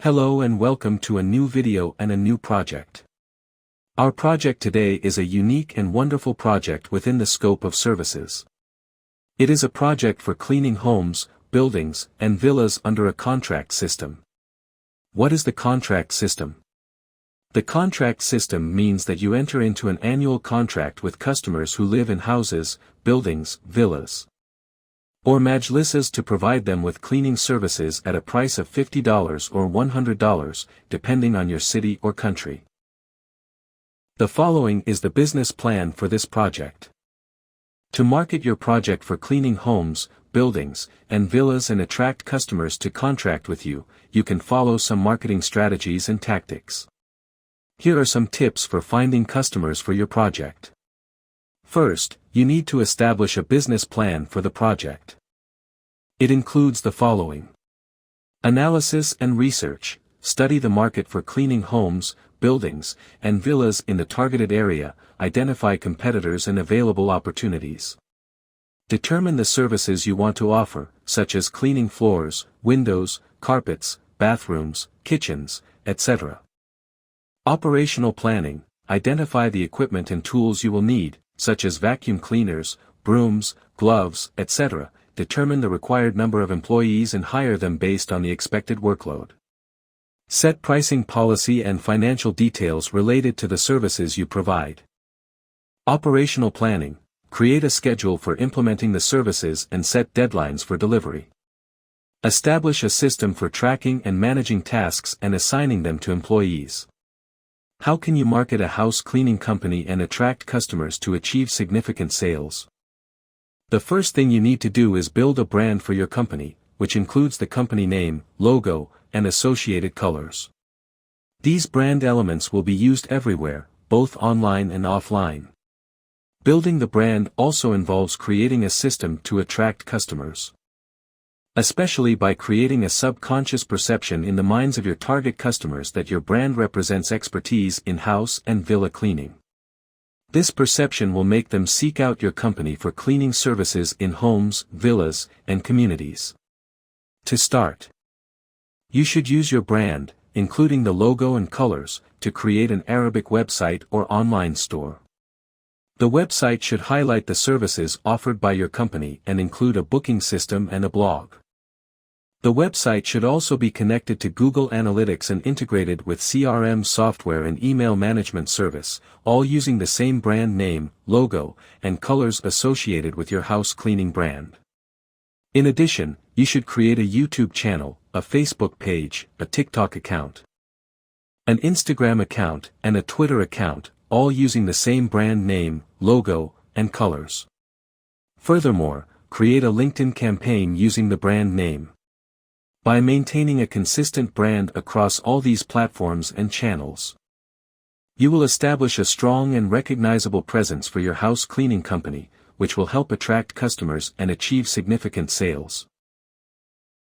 Hello and welcome to a new video and a new project. Our project today is a unique and wonderful project within the scope of services. It is a project for cleaning homes, buildings, and villas under a contract system. What is the contract system? The contract system means that you enter into an annual contract with customers who live in houses, buildings, villas, or majlisas to provide them with cleaning services at a price of $50 or $100, depending on your city or country. The following is the business plan for this project. To market your project for cleaning homes, buildings, and villas and attract customers to contract with you, you can follow some marketing strategies and tactics. Here are some tips for finding customers for your project. First, you need to establish a business plan for the project. It includes the following: analysis and research. Study the market for cleaning homes, buildings, and villas in the targeted area, identify competitors and available opportunities. Determine the services you want to offer, such as cleaning floors, windows, carpets, bathrooms, kitchens, etc. Operational planning. Identify the equipment and tools you will need, such as vacuum cleaners, brooms, gloves, etc. Determine the required number of employees and hire them based on the expected workload. Set pricing policy and financial details related to the services you provide. Operational planning. Create a schedule for implementing the services and set deadlines for delivery. Establish a system for tracking and managing tasks and assigning them to employees. How can you market a house cleaning company and attract customers to achieve significant sales? The first thing you need to do is build a brand for your company, which includes the company name, logo, and associated colors. These brand elements will be used everywhere, both online and offline. Building the brand also involves creating a system to attract customers, especially by creating a subconscious perception in the minds of your target customers that your brand represents expertise in house and villa cleaning. This perception will make them seek out your company for cleaning services in homes, villas, and communities. To start, you should use your brand, including the logo and colors, to create an Arabic website or online store. The website should highlight the services offered by your company and include a booking system and a blog. The website should also be connected to Google Analytics and integrated with CRM software and email management service, all using the same brand name, logo, and colors associated with your house cleaning brand. In addition, you should create a YouTube channel, a Facebook page, a TikTok account, an Instagram account, and a Twitter account, all using the same brand name, logo, and colors. Furthermore, create a LinkedIn campaign using the brand name. By maintaining a consistent brand across all these platforms and channels, you will establish a strong and recognizable presence for your house cleaning company, which will help attract customers and achieve significant sales.